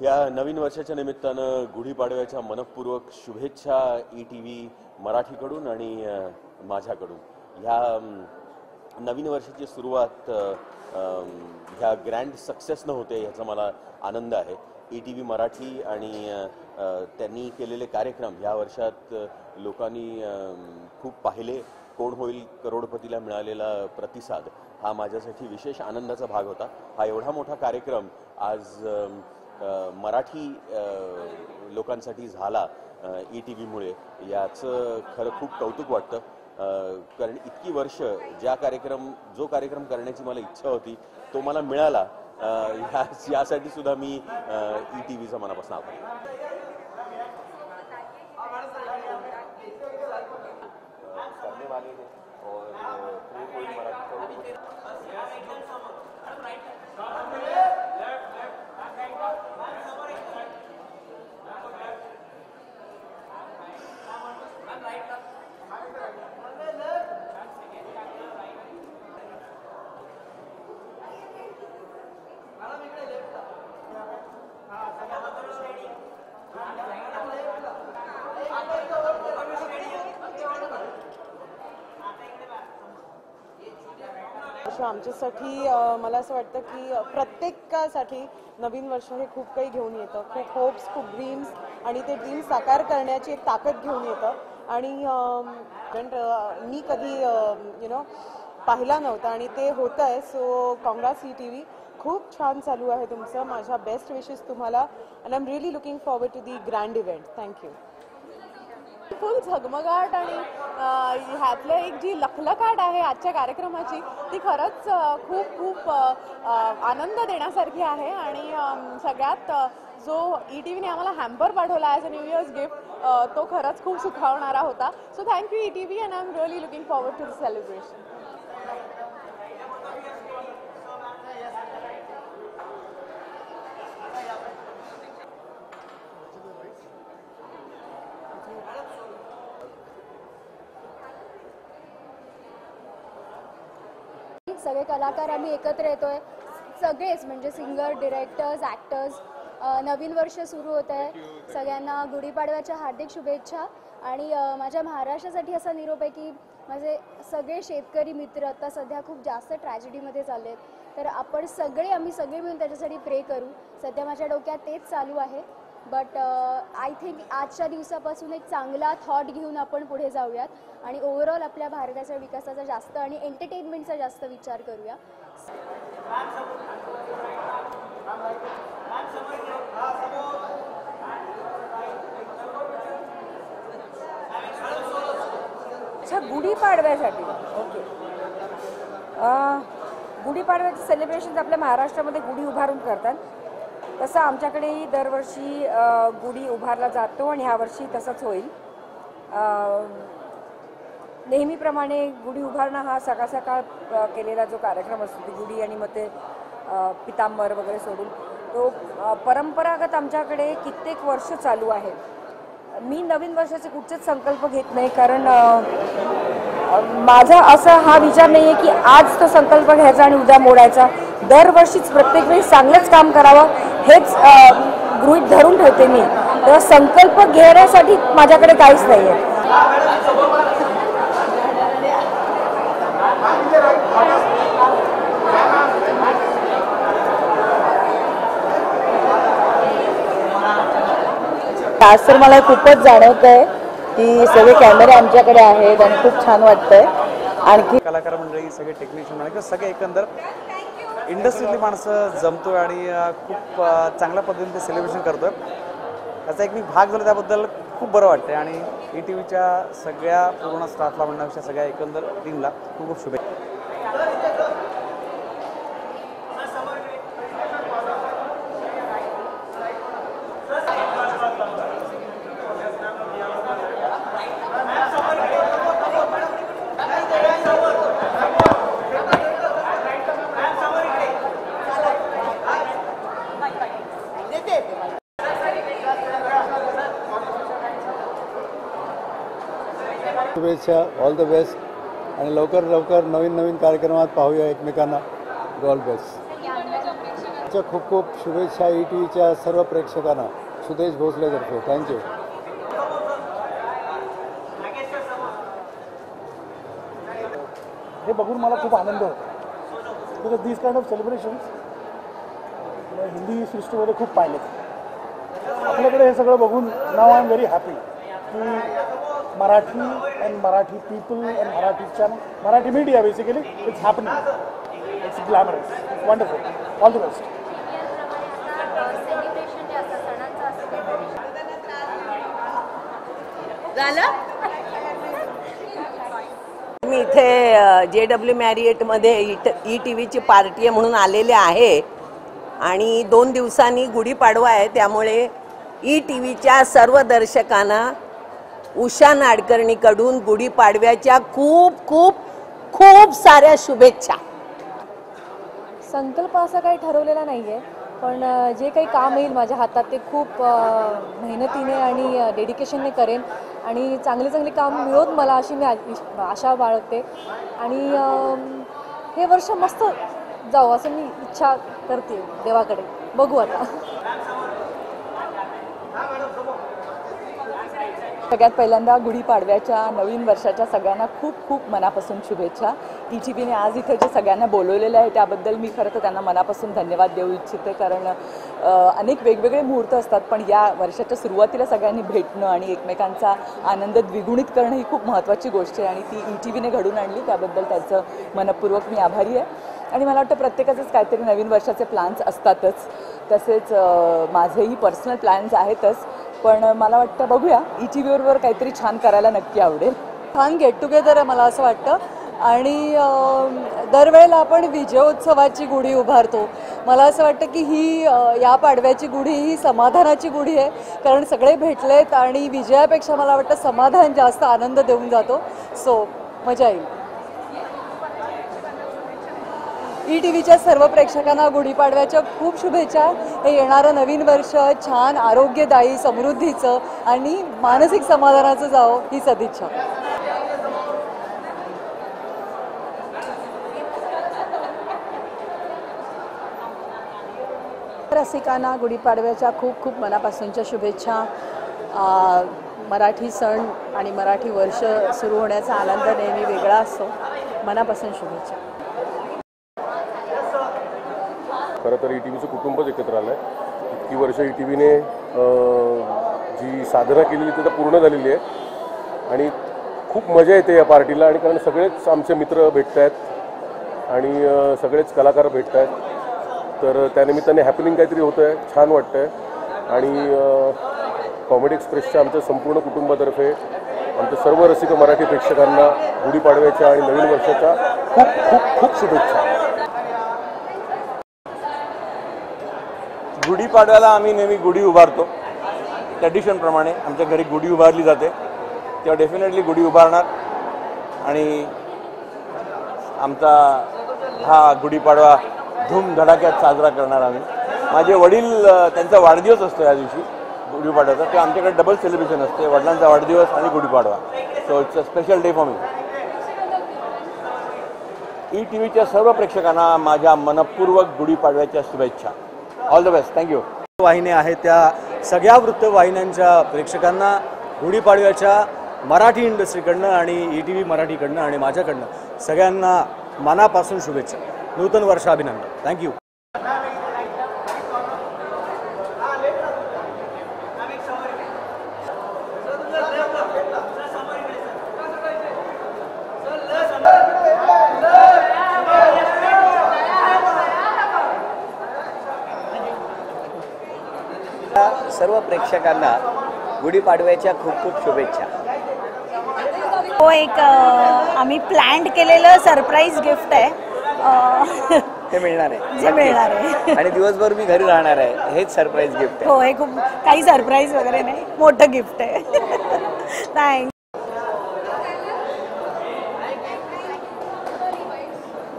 या नवीन वर्षाच्या निमित्तानं गुढीपाडव्याच्या मनपूर्वक शुभेच्छा ETV मराठीकडून आणि माझ्याकडून। ह्या नवीन वर्षाची सुरुवात ह्या ग्रँड सक्सेसनं होते याचा मला आनंद आहे। ETV मराठी आणि त्यांनी केलेले कार्यक्रम या वर्षात लोकांनी खूप पाहिले। कोण होईल करोडपतीला मिळालेला प्रतिसाद हा माझ्यासाठी विशेष आनंदाचा भाग होता। हा एवढा मोठा कार्यक्रम आज मराठी लोकांसाठी झाला ETV मुळे याचं खरं खूप कौतुक वाटतं। कारण इतकी वर्ष जो कार्यक्रम करण्याची मला इच्छा होती तो मला मिळाला। यासाठी सुद्धा मी ETVचा मनापासून आभारी आहे। आमच्यासाठी मला असं वाटतं की प्रत्येकासाठी नवीन वर्ष हे खूप काही घेऊन येतं। खूप होप्स, खूप ड्रीम्स आणि ते ड्रीम्स साकार करण्याची एक ताकद घेऊन येतं। आणि मी कधी पाहिला नव्हता आणि ते होतं आहे। सो काँग्रेस ETV, खूप छान चालू आहे तुमचं। माझ्या बेस्ट विशेस तुम्हाला and I am really looking forward to the grand event. Thank you. Full झगमगाट आणि ह्यातलं एक जी लखलखाट आहे आजच्या कार्यक्रमाची ती खरंच खूप खूप आनंद देण्यासारखी आहे। आणि सगळ्यात जो ETVने आम्हाला हॅम्पर पाठवला as a new year's gift तो खरंच खूप सुखावणारा होता। So thank you ETV and I am really looking forward to the celebration. सगळे कलाकार आम्ही एकत्र येतोय, सगळेच म्हणजे सिंगर, डिरेक्टर्स, ॲक्टर्स। नवीन वर्ष सुरू होत आहे, सगळ्यांना गुढीपाडव्याच्या हार्दिक शुभेच्छा। आणि माझ्या महाराष्ट्रासाठी असा निरोप आहे की माझे सगळे शेतकरी मित्र आता सध्या खूप जास्त ट्रॅजेडीमध्ये चालले आहेत, तर आम्ही सगळे मिळून त्याच्यासाठी प्रे करू। सध्या माझ्या डोक्यात तेच चालू आहे। बट आय थिंक आजच्या दिवसापासून एक चांगला थॉट घेऊन आपण पुढे जाऊयात आणि ओव्हरऑल आपल्या भारताच्या विकासाचा जास्त आणि एंटरटेनमेंटचा जास्त विचार करूया। अच्छा, गुढीपाडव्यासाठी ओके। गुढीपाडव्याचे सेलिब्रेशन्स आपल्या महाराष्ट्रामध्ये गुढी उभारून करतात। तसं आमच्याकडेही दरवर्षी गुढी उभारला जातो आणि ह्यावर्षी तसंच होईल। नेहमीप्रमाणे गुढी उभारणं हा सकाळ सकाळ केलेला जो कार्यक्रम असतो ती गुढी आणि मग ते पितांबर वगैरे सोडून तो परंपरागत आमच्याकडे कित्येक वर्ष चालू आहे। मी नवीन वर्षाचे कुठचेच संकल्प घेत नाही, कारण माझा असा हा विचार नाही आहे की आज तो संकल्प घ्यायचा आणि उद्या मोडायचा। दरवर्षीच प्रत्येक वेळी चांगलंच काम करावं हेच गृहीत धरून ठेवते मी। तेव्हा संकल्प घेण्यासाठी माझ्याकडे काहीच नाही आहे। आज तर मला खूपच जाणवत आहे की सगळे कॅमेरे आमच्याकडे आहेत आणि खूप छान वाटतंय। आणखी कलाकार मंडळी, सगळे टेक्निशियन आणि सगळे एकंदर इंडस्ट्रीतली माणसं जमतोय आणि खूप चांगल्या पद्धतीने ते सेलिब्रेशन करतोय। त्याचा एक मी भाग झालो त्याबद्दल खूप बरं वाटतंय। आणि ETVच्या सगळ्या पूर्ण स्टाफला म्हणण्यापेक्षा सगळ्या एकंदर टीमला खूप खूप शुभेच्छा। शुभेच्छा, ऑल द बेस्ट आणि लवकर लवकर नवीन नवीन कार्यक्रमात पाहूया एकमेकांना। All best. खूप खूप शुभेच्छा ETVच्या सर्व प्रेक्षकांना सुदेश भोसलेतर्फे. थँक्यू. हे बघून मला खूप आनंद होतो. Because these kind of celebrations Hindi सृष्टीमध्ये खूप पाहिलेत. आपल्याकडे हे सगळं बघून now I am very happy की Marathi and Marathi people and Marathi media basically it's happening. It's glamorous, it's wonderful. All the best. मी इथे JW मॅरिएटमध्ये ETVची पार्टी आहे म्हणून आलेले आहे आणि 2 दिवसांनी गुढीपाडवा आहे, त्यामुळे ETVच्या सर्व दर्शकांना उषा नाडकर्णीकडून गुढीपाडव्याच्या खूप खूप खूप साऱ्या शुभेच्छा. संकल्प असा काही ठरवलेला नाही आहे, पण जे काही काम येईल माझ्या हातात ते खूप मेहनतीने आणि डेडिकेशनने करेन आणि चांगली चांगली काम मिळवत मला अशी मी आशा बाळगते आणि हे वर्ष मस्त जाऊ असं मी इच्छा करते देवाकडे. बघू आता. सगळ्यात पहिल्यांदा गुढीपाडव्याच्या नवीन वर्षाच्या सगळ्यांना खूप खूप मनापासून शुभेच्छा. ETVने आज इथे जे सगळ्यांना बोलवलेलं आहे त्याबद्दल मी खरं तर त्यांना मनापासून धन्यवाद देऊ इच्छिते, कारण अनेक वेगवेगळे मुहूर्त असतात, पण या वर्षाच्या सुरुवातीला सगळ्यांनी भेटणं आणि एकमेकांचा आनंद द्विगुणित करणं ही खूप महत्त्वाची गोष्ट आहे आणि ती ETVने घडून आणली, त्याबद्दल त्याचं मनपूर्वक मी आभारी आहे. आणि मला वाटतं प्रत्येकाचंच काहीतरी नवीन वर्षाचे प्लॅन्स असतातच, तसेच माझेही पर्सनल प्लॅन्स आहेतच, पण मला वाटतं बघूया ETVवर काहीतरी छान करायला नक्की आवडेल. छान गेट टुगेदर आहे मला असं वाटतं आणि दरवेळेला आपण विजयोत्सवाची गुढी उभारतो. मला असं वाटतं की ही या पाडव्याची गुढी ही समाधानाची गुढी आहे, कारण सगळे भेटलेत आणि विजयापेक्षा मला वाटतं समाधान जास्त आनंद देऊन जातो. सो मजा येईल. ETVच्या सर्व प्रेक्षकांना गुढीपाडव्याच्या खूप शुभेच्छा. हे येणारं नवीन वर्ष छान आरोग्यदायी समृद्धीचं आणि मानसिक समाधानाचं जावं ही सदिच्छा. रसिकांना गुढीपाडव्याच्या खूप खूप मनापासूनच्या शुभेच्छा. मराठी सण आणि मराठी वर्ष सुरू होण्याचा आनंद नेहमी वेगळा असतो. मनापासून शुभेच्छा. खरं तर ETVचं कुटुंबच एकत्र आलं आहे. इतकी वर्ष ETVने जी साधना केलेली ती तर पूर्ण झालेली आहे आणि खूप मजा येते या पार्टीला. आणि कारण सगळेच आमचे मित्र भेटत आहेत आणि सगळेच कलाकार भेटत आहेत, तर त्यानिमित्ताने हॅपनिंग काहीतरी होतं आहे, छान वाटतं आहे. आणि कॉमेडी एक्सप्रेसच्या आमच्या संपूर्ण कुटुंबातर्फे आमच्या सर्व रसिक मराठी प्रेक्षकांना गुढीपाडव्याच्या आणि नवीन वर्षाच्या खूप खूप खूप शुभेच्छा. गुढीपाडव्याला आम्ही नेहमी गुढी उभारतो. ट्रॅडिशनप्रमाणे आमच्या घरी गुढी उभारली जाते, तेव्हा डेफिनेटली गुढी उभारणार आणि आमचा हा गुढीपाडवा धूमधडाक्यात साजरा करणार आम्ही. माझे वडील त्यांचा वाढदिवस असतो या दिवशी गुढीपाडव्याचा, तेव्हा आमच्याकडे डबल सेलिब्रेशन असते, वडिलांचा वाढदिवस आणि Gudi Padwa. So it's a special day for me. ETVच्या सर्व प्रेक्षकांना माझ्या मनपूर्वक गुढीपाडव्याच्या शुभेच्छा. All the best. थँक्यू. वाहिन्या आहेत त्या सगळ्या वृत्तवाहिन्यांच्या प्रेक्षकांना गुढीपाडव्याच्या मराठी इंडस्ट्रीकडनं आणि ETV मराठीकडनं आणि माझ्याकडनं सगळ्यांना मनापासून शुभेच्छा. नूतन वर्ष अभिनंदन. थँक्यू. सर्व प्रेक्षकांना गुढीपाडव्याच्या खूप खूप शुभेच्छा. हो, एक आम्ही प्लॅन केलेलं सरप्राईज गिफ्ट आहे. ते मिळणार आहे, जे मिळणार आहे आणि दिवसभर मी घरी राहणार आहे. हेच सरप्राईज गिफ्ट आहे. हो, हे खूप काही सरप्राईज वगैरे नाही, मोठं गिफ्ट आहे. थँक्स.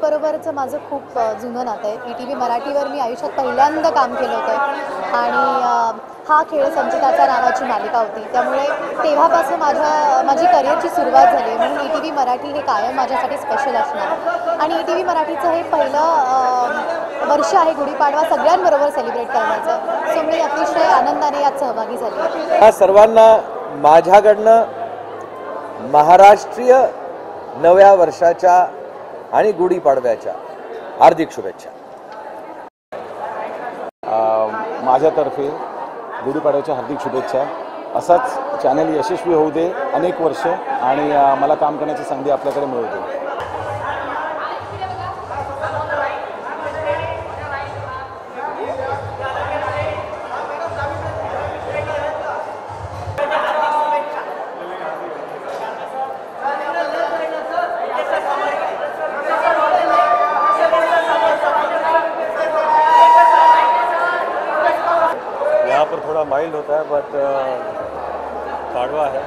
बरोबरचं माझं खूप जुनं नातं आहे. ETV मराठीवर मी आयुष्यात पहिल्यांदा काम केलं होतं आणि हा खेळ संचिताचा नावाची मालिका होती, त्यामुळे तेव्हापासून माझी करिअरची सुरुवात झाली. म्हणून ETV मराठी हे कायम माझ्यासाठी स्पेशल असणार आणि ETV मराठीचं हे पहिलं वर्ष आहे गुढीपाडवा सगळ्यांबरोबर सेलिब्रेट करण्याचं. सो मी अतिशय आनंदाने यात सहभागी झाली. या सर्वांना माझ्याकडनं महाराष्ट्रीय नव्या वर्षाच्या आणि गुढीपाडव्याच्या हार्दिक शुभेच्छा. माझ्यातर्फे गुढीपाडव्याच्या हार्दिक शुभेच्छा. असाच चॅनल यशस्वी होऊ दे अनेक वर्ष आणि मला काम करण्याची संधी आपल्याकडे मिळू दे. यहाँ पर थोड़ा माइल्ड होता है बट पाड़वा है,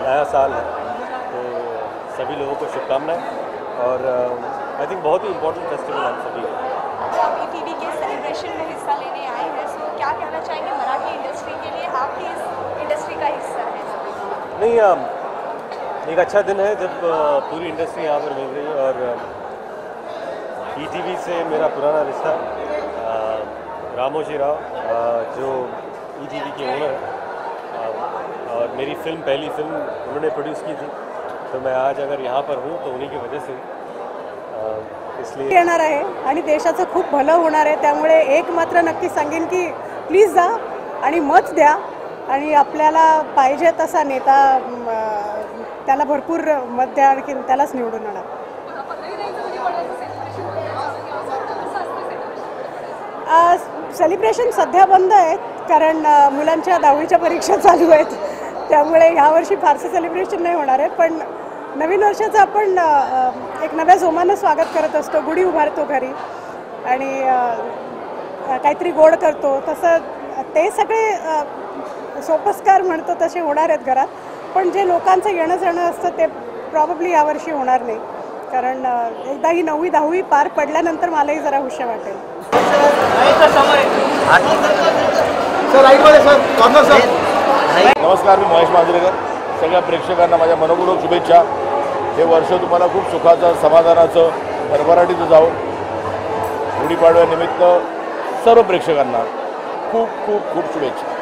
नया साल है, तो सभी लोगों को शुभकामनाएं और आई थिंक बहुत ही इम्पोर्टेंट फेस्टिवल हम सभी आप ईटीवी के सेलिब्रेशन में हिस्सा लेने आए हैं, सो क्या कहना चाहेंगे मराठी इंडस्ट्री के लिए? आप भी इस इंडस्ट्री का हिस्सा है. नहीं, एक अच्छा दिन है जब पूरी इंडस्ट्री यहाँ पर मिल रही है और ईटीवी से मेरा पुराना रिश्ता रामोजी राव जो ईटीवी के ओनर हैं और मेरी फिल्म पहली फिल्म उन्होंने प्रोड्यूस की थी, तो मैं आज अगर यहाँ पर हूँ तो उन्हीं की वजह से इसलिए येणार आहे आणि देशाचं खूप भलं होणार आहे. त्यामुळे एक मात्र नक्की सांगेन की प्लीज जा आणि मत द्या आणि आपल्याला पाहिजे तसा नेता त्याला भरपूर मत द्या आणि त्यालाच निवडून आणा. सेलिब्रेशन सध्या बंद आहेत कारण मुलांच्या 10वीच्या परीक्षा चालू आहेत, त्यामुळे ह्यावर्षी फारसं सेलिब्रेशन नाही होणार आहे. पण नवीन वर्षाचं आपण एक नव्या जोमानं स्वागत करत असतो, गुढी उभारतो घरी आणि काहीतरी गोड करतो. तसं ते सगळे सोपस्कार म्हणतो तसे होणार आहेत घरात, पण जे लोकांचं येणं जाणं असतं ते प्रॉब्ली यावर्षी होणार नाही कारण एकदा ही 9वी 10वी पार पडल्यानंतर मलाही जरा हुशार वाटेल. नमस्कार, मी महेश मांजरेकर. सगळ्या प्रेक्षकांना माझ्या मनपूर्वक शुभेच्छा. हे वर्ष तुम्हाला खूप सुखाचं, समाधानाचं, भरभराटीचं जावो. गुढीपाडव्यानिमित्त सर्व प्रेक्षकांना खूप खूप खूप शुभेच्छा.